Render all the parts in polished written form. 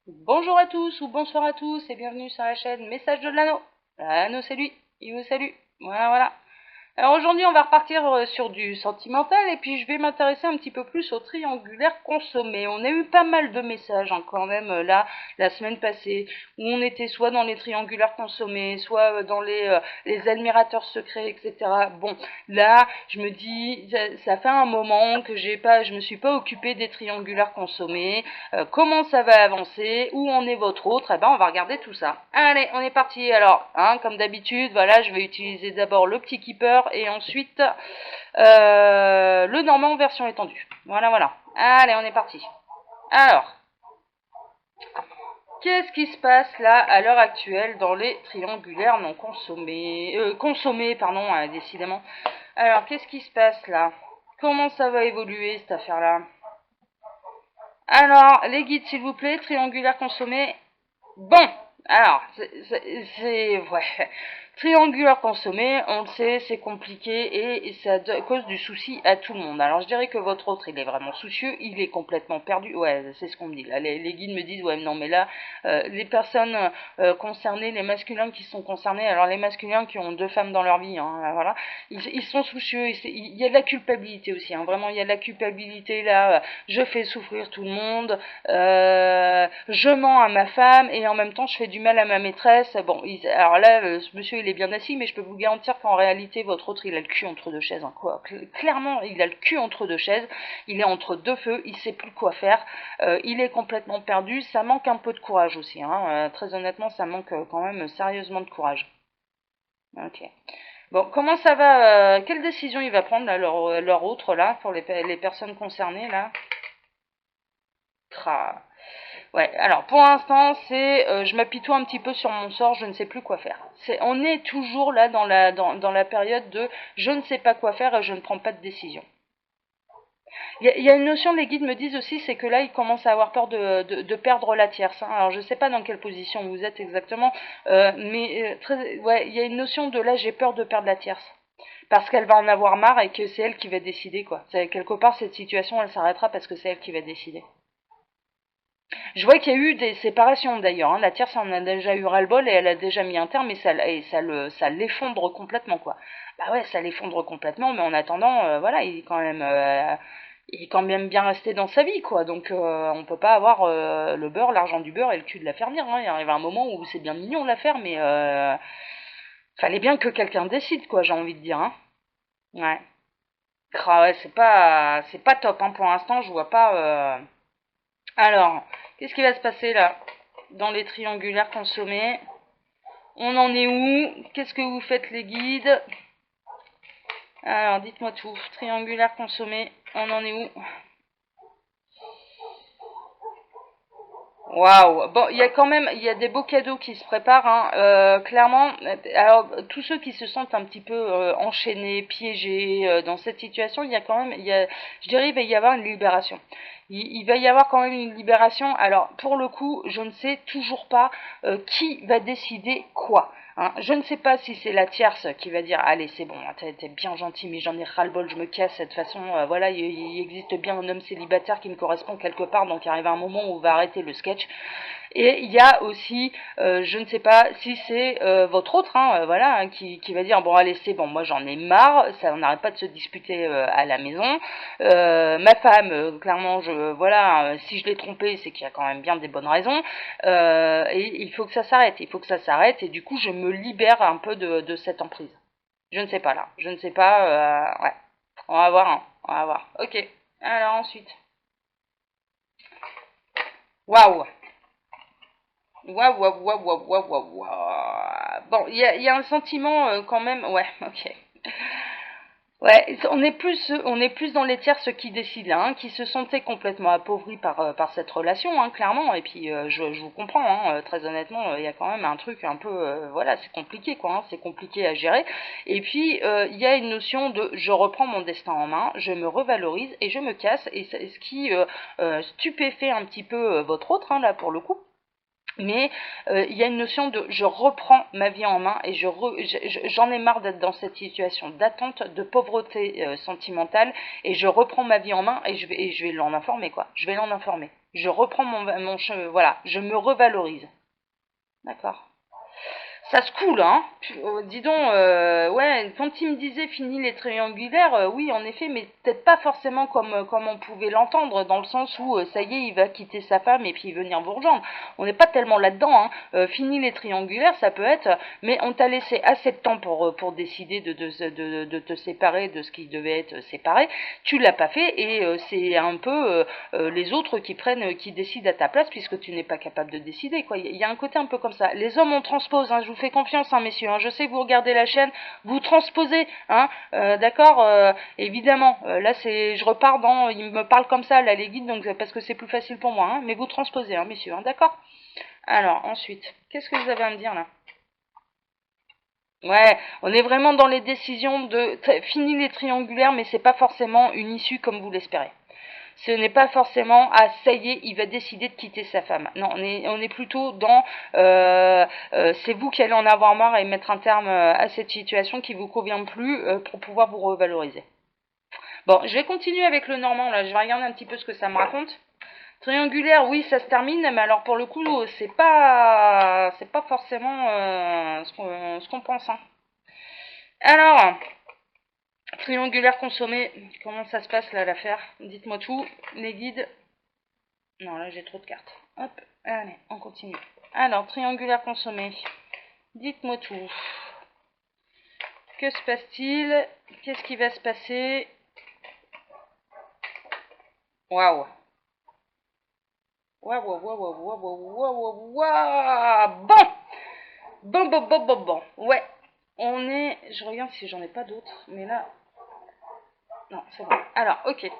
Bonjour à tous ou bonsoir à tous et bienvenue sur la chaîne Message de l'Anneau. L'Anneau c'est lui, il vous salue. Voilà, voilà. Alors aujourd'hui on va repartir sur du sentimental et puis je vais m'intéresser un petit peu plus au triangulaire consommé. On a eu pas mal de messages quand même là la semaine passée où on était soit dans les triangulaires consommés, soit dans les admirateurs secrets, etc. Bon, là je me dis ça fait un moment que je me suis pas occupée des triangulaires consommés. Comment ça va avancer, où en est votre autre, eh ben on va regarder tout ça. Allez, on est parti. Alors, comme d'habitude, voilà, je vais utiliser d'abord le petit keeper et ensuite le normand version étendue. Voilà, voilà. Allez, on est parti. Alors, qu'est-ce qui se passe là à l'heure actuelle dans les triangulaires non consommés, consommés, pardon, décidément. Alors, qu'est-ce qui se passe là? Comment ça va évoluer cette affaire-là? Alors, les guides, s'il vous plaît, triangulaire consommé. Bon, alors, ouais. Triangulaire consommé, on le sait, c'est compliqué et ça cause du souci à tout le monde. Alors je dirais que votre autre, il est vraiment soucieux, il est complètement perdu. Ouais, c'est ce qu'on me dit. Là, les guides me disent, ouais, non, mais là, les personnes concernées, les masculins qui sont concernés, alors les masculins qui ont deux femmes dans leur vie, voilà, ils sont soucieux. Il y a de la culpabilité aussi, vraiment, il y a de la culpabilité là. Je fais souffrir tout le monde, je mens à ma femme et en même temps je fais du mal à ma maîtresse. Bon, alors là, ce monsieur il est bien assis, mais je peux vous garantir qu'en réalité votre autre il a le cul entre deux chaises, quoi. Clairement, il a le cul entre deux chaises, il est entre deux feux, il sait plus quoi faire, il est complètement perdu. Ça manque un peu de courage aussi, très honnêtement, ça manque quand même sérieusement de courage. Ok. Bon, comment ça va, quelle décision il va prendre là, leur autre là, pour les personnes concernées là? Tra. Ouais, alors pour l'instant, je m'apitoie un petit peu sur mon sort, je ne sais plus quoi faire. On est toujours là dans la période de je ne sais pas quoi faire et je ne prends pas de décision. Il y a une notion, les guides me disent aussi, c'est que là, ils commencent à avoir peur de perdre la tierce. Alors je ne sais pas dans quelle position vous êtes exactement, mais ouais, il y a une notion de là, j'ai peur de perdre la tierce. Parce qu'elle va en avoir marre et que c'est elle qui va décider, quoi. Quelque part, cette situation, elle s'arrêtera parce que c'est elle qui va décider. Je vois qu'il y a eu des séparations d'ailleurs. La tierce en a déjà eu ras-le-bol et elle a déjà mis un terme ça l'effondre complètement, quoi. Bah ouais, ça l'effondre complètement, mais en attendant, voilà, il est quand même bien resté dans sa vie, quoi. Donc on peut pas avoir le beurre, l'argent du beurre et le cul de la fermière. Il arrive un moment où c'est bien mignon l'affaire, mais fallait bien que quelqu'un décide, quoi. J'ai envie de dire. Ouais. Ouais, c'est pas top. Pour l'instant, je vois pas. Alors, qu'est-ce qui va se passer là dans les triangulaires consommés? On en est où? Qu'est-ce que vous faites les guides? Alors, dites-moi tout. Triangulaire consommé, on en est où? Waouh. Bon, il y a des beaux cadeaux qui se préparent, clairement. Alors, tous ceux qui se sentent un petit peu enchaînés, piégés dans cette situation, je dirais, il va y avoir une libération. Il va y avoir quand même une libération. Alors, pour le coup, je ne sais toujours pas qui va décider quoi. Je ne sais pas si c'est la tierce qui va dire allez c'est bon, t'es bien gentil mais j'en ai ras-le-bol, je me casse. De toute façon voilà, il existe bien un homme célibataire qui me correspond quelque part, donc il arrive un moment où on va arrêter le sketch. Et il y a aussi, je ne sais pas si c'est votre autre, voilà, qui va dire bon allez c'est bon, moi j'en ai marre, ça on n'arrête pas de se disputer à la maison. Ma femme, clairement, voilà, si je l'ai trompée, c'est qu'il y a quand même bien des bonnes raisons. Et il faut que ça s'arrête, il faut que ça s'arrête. Et du coup, je me libère un peu de cette emprise. Je ne sais pas là, je ne sais pas. Ouais, on va voir, on va voir. Ok. Alors ensuite, waouh. Waouh, waouh, waouh, waouh, waouh, waouh, waouh. Bon, il y a un sentiment quand même. Ouais, ok. Ouais, on est plus dans les tiers ceux qui décident là, qui se sentaient complètement appauvris par cette relation, clairement. Et puis je vous comprends, très honnêtement, il y a quand même un truc un peu, voilà, c'est compliqué quoi, c'est compliqué à gérer. Et puis il y a une notion de je reprends mon destin en main, je me revalorise et je me casse. Et c'est ce qui stupéfait un petit peu votre autre là pour le coup. Mais il y a une notion de je reprends ma vie en main et j'en ai marre d'être dans cette situation d'attente, de pauvreté sentimentale et je reprends ma vie en main et je vais l'en informer quoi. Je vais l'en informer. Je reprends voilà, je me revalorise. D'accord. Ça se coule, hein. Dis donc, ouais, quand il me disait fini les triangulaires, oui, en effet, mais peut-être pas forcément comme on pouvait l'entendre, dans le sens où, ça y est, il va quitter sa femme et puis venir vous rejoindre. On n'est pas tellement là-dedans, hein. Fini les triangulaires, ça peut être, mais on t'a laissé assez de temps pour décider de te séparer de ce qui devait être séparé. Tu l'as pas fait et c'est un peu les autres qui décident à ta place puisque tu n'es pas capable de décider, quoi. Il y a un côté un peu comme ça. Les hommes, on transpose, hein, je vous fais confiance, hein, messieurs, hein, je sais que vous regardez la chaîne, vous transposez, hein, d'accord, évidemment, là je repars il me parle comme ça, là, les guides, donc parce que c'est plus facile pour moi, hein, mais vous transposez, hein, messieurs, hein, d'accord. Alors, ensuite, qu'est-ce que vous avez à me dire, là? Ouais, on est vraiment dans les décisions fini les triangulaires, mais c'est pas forcément une issue comme vous l'espérez. Ce n'est pas forcément ça y est, il va décider de quitter sa femme. Non, on est plutôt dans c'est vous qui allez en avoir marre et mettre un terme à cette situation qui vous convient plus pour pouvoir vous revaloriser. Bon, je vais continuer avec le normand là. Je vais regarder un petit peu ce que ça me raconte. Triangulaire, oui, ça se termine, mais alors pour le coup, c'est pas forcément ce qu'on pense. Hein. Alors, triangulaire consommé, comment ça se passe là l'affaire? Dites-moi tout, les guides. Non, là j'ai trop de cartes. Hop, allez, on continue. Alors, triangulaire consommé. Dites-moi tout. Que se passe-t-il? Qu'est-ce qui va se passer? Waouh. Waouh, waouh, waouh, waouh, waouh, waouh, waouh. Bon. Ouais. Je regarde si j'en ai pas d'autres, mais là. Non, c'est bon. Alors, ok.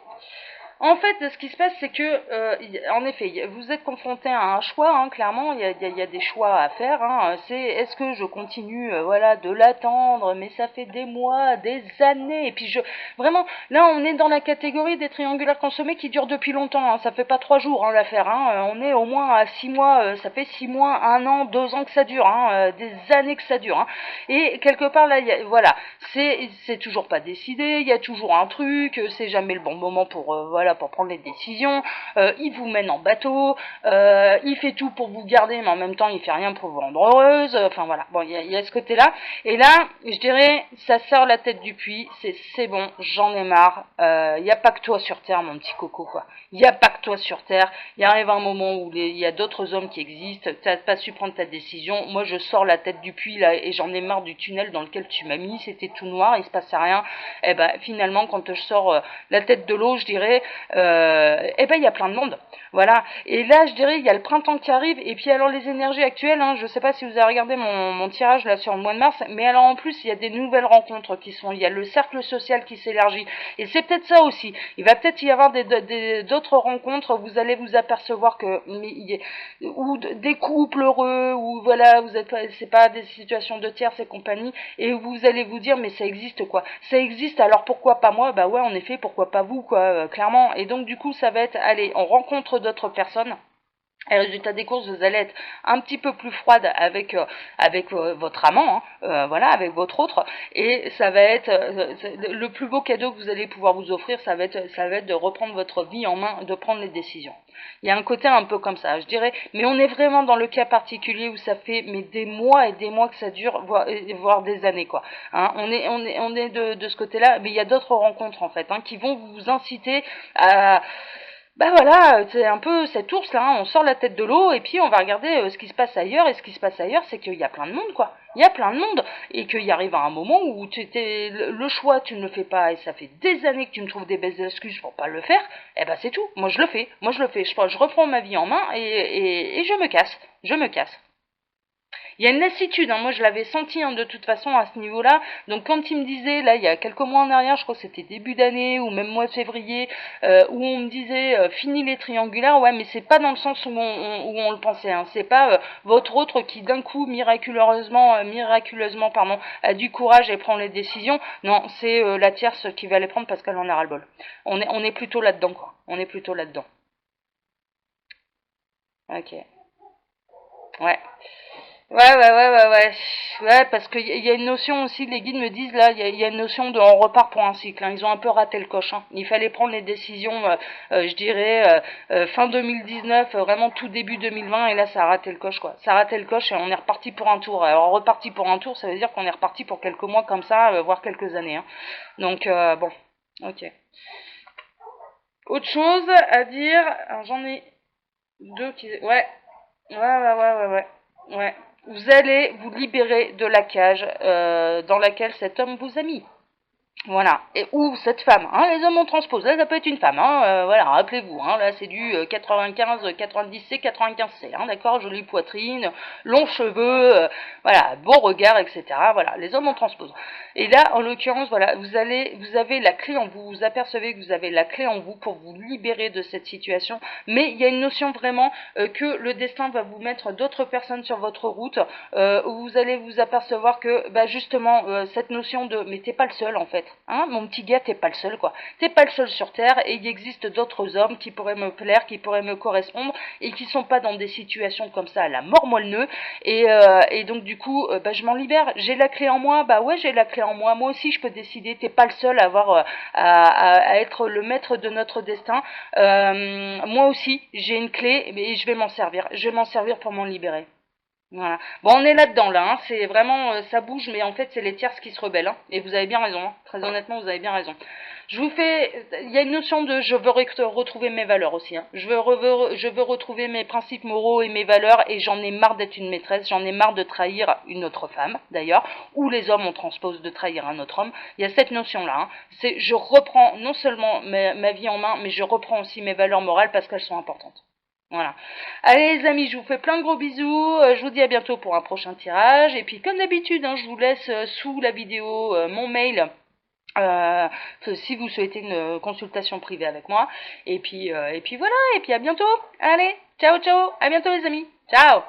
En fait, ce qui se passe, c'est que, en effet, vous êtes confronté à un choix, hein, clairement, il y a des choix à faire. Hein, c'est est-ce que je continue, voilà, de l'attendre, mais ça fait des mois, des années, et puis vraiment, là, on est dans la catégorie des triangulaires consommés qui durent depuis longtemps. Hein, ça fait pas 3 jours, hein, l'affaire. Hein, on est au moins à 6 mois, ça fait 6 mois, 1 an, 2 ans que ça dure, hein, des années que ça dure. Hein, et quelque part là, voilà, c'est toujours pas décidé, il y a toujours un truc, c'est jamais le bon moment voilà, pour prendre les décisions, il vous mène en bateau, il fait tout pour vous garder, mais en même temps il fait rien pour vous rendre heureuse, enfin voilà, bon, il y a ce côté-là, et là, je dirais, ça sort la tête du puits, c'est bon, j'en ai marre, il n'y a pas que toi sur Terre, mon petit coco, quoi, il n'y a pas que toi sur Terre, il arrive un moment où il y a d'autres hommes qui existent, tu n'as pas su prendre ta décision, moi je sors la tête du puits, là, et j'en ai marre du tunnel dans lequel tu m'as mis, c'était tout noir, il se passait rien, et ben finalement, quand je sors la tête de l'eau, je dirais, eh ben il y a plein de monde, voilà. Et là, je dirais, il y a le printemps qui arrive, et puis alors les énergies actuelles, hein, je sais pas si vous avez regardé mon tirage là sur le mois de mars, mais alors en plus il y a des nouvelles rencontres il y a le cercle social qui s'élargit, et c'est peut-être ça aussi. Il va peut-être y avoir d'autres rencontres, vous allez vous apercevoir que ou des couples heureux, ou voilà, c'est pas des situations de tierces et compagnie, et vous allez vous dire mais ça existe quoi, ça existe, alors pourquoi pas moi? Bah ouais, en effet, pourquoi pas vous, quoi, clairement. Et donc du coup ça va être, allez, on rencontre d'autres personnes. Et résultat des courses, vous allez être un petit peu plus froide avec votre amant, hein, voilà, avec votre autre, et ça va être le plus beau cadeau que vous allez pouvoir vous offrir, ça va être de reprendre votre vie en main, de prendre les décisions. Il y a un côté un peu comme ça, je dirais, mais on est vraiment dans le cas particulier où ça fait des mois et des mois que ça dure, voire des années, quoi. Hein, on est de ce côté-là, mais il y a d'autres rencontres en fait, hein, qui vont vous inciter à bah voilà, c'est un peu cette ours là, hein, on sort la tête de l'eau et puis on va regarder ce qui se passe ailleurs, et ce qui se passe ailleurs c'est qu'il y a plein de monde, quoi. Il y a plein de monde, et qu'il y arrive à un moment où le choix tu ne le fais pas, et ça fait des années que tu me trouves des belles excuses pour pas le faire, et ben c'est tout, moi je le fais, je reprends ma vie en main et je me casse, Il y a une lassitude, hein, moi je l'avais senti, hein, de toute façon à ce niveau-là. Donc quand il me disait, là il y a quelques mois en arrière, je crois que c'était début d'année ou même mois de février, où on me disait fini les triangulaires, ouais, mais c'est pas dans le sens où on le pensait, hein. C'est pas votre autre qui d'un coup miraculeusement pardon, a du courage et prend les décisions. Non, c'est la tierce qui va les prendre parce qu'elle en a ras-le-bol. On est plutôt là-dedans, quoi. On est plutôt là-dedans. Ok. Ouais. Ouais. Ouais, parce qu'il y a une notion aussi, les guides me disent là, il y a une notion de on repart pour un cycle. Hein. Ils ont un peu raté le coche. Hein. Il fallait prendre les décisions, je dirais, fin 2019, vraiment tout début 2020, et là ça a raté le coche quoi. Ça a raté le coche et on est reparti pour un tour. Alors reparti pour un tour, ça veut dire qu'on est reparti pour quelques mois comme ça, voire quelques années. Hein. Donc bon, ok. Autre chose à dire, alors, j'en ai deux qui... Ouais. Vous allez vous libérer de la cage dans laquelle cet homme vous a mis. Voilà, et ou cette femme, hein, les hommes on transpose, là ça peut être une femme, hein, voilà, rappelez-vous, hein, là c'est du 95, 90C, 95C, hein, d'accord, jolie poitrine, longs cheveux, voilà, beau regard, etc. Voilà, les hommes on transpose. Et là, en l'occurrence, voilà, vous avez la clé en vous, vous apercevez que vous avez la clé en vous pour vous libérer de cette situation, mais il y a une notion vraiment que le destin va vous mettre d'autres personnes sur votre route, où vous allez vous apercevoir que, bah justement, cette notion de, mais t'es pas le seul en fait. Hein, mon petit gars, t'es pas le seul, quoi. T'es pas le seul sur Terre, et il existe d'autres hommes qui pourraient me plaire, qui pourraient me correspondre, et qui sont pas dans des situations comme ça à la mort moelle-neu, et donc du coup, bah, je m'en libère. J'ai la clé en moi, bah ouais, j'ai la clé en moi. Moi aussi, je peux décider. T'es pas le seul à avoir, à être le maître de notre destin. Moi aussi, j'ai une clé, et je vais m'en servir. Je vais m'en servir pour m'en libérer. Voilà. Bon, on est là-dedans, là. Hein. C'est vraiment, ça bouge, mais en fait, c'est les tierces qui se rebellent. Hein. Et vous avez bien raison. Hein. Très honnêtement, vous avez bien raison. Je vous fais, il y a une notion de, je veux retrouver mes valeurs aussi. Hein. Je veux retrouver mes principes moraux et mes valeurs, et j'en ai marre d'être une maîtresse. J'en ai marre de trahir une autre femme, d'ailleurs, ou les hommes on transpose de trahir un autre homme. Il y a cette notion-là. Hein. C'est, je reprends non seulement ma vie en main, mais je reprends aussi mes valeurs morales parce qu'elles sont importantes. Voilà. Allez les amis, je vous fais plein de gros bisous. Je vous dis à bientôt pour un prochain tirage. Et puis comme d'habitude, hein, je vous laisse sous la vidéo mon mail. Si vous souhaitez une consultation privée avec moi. Et puis voilà, et puis à bientôt. Allez, ciao, à bientôt les amis. Ciao.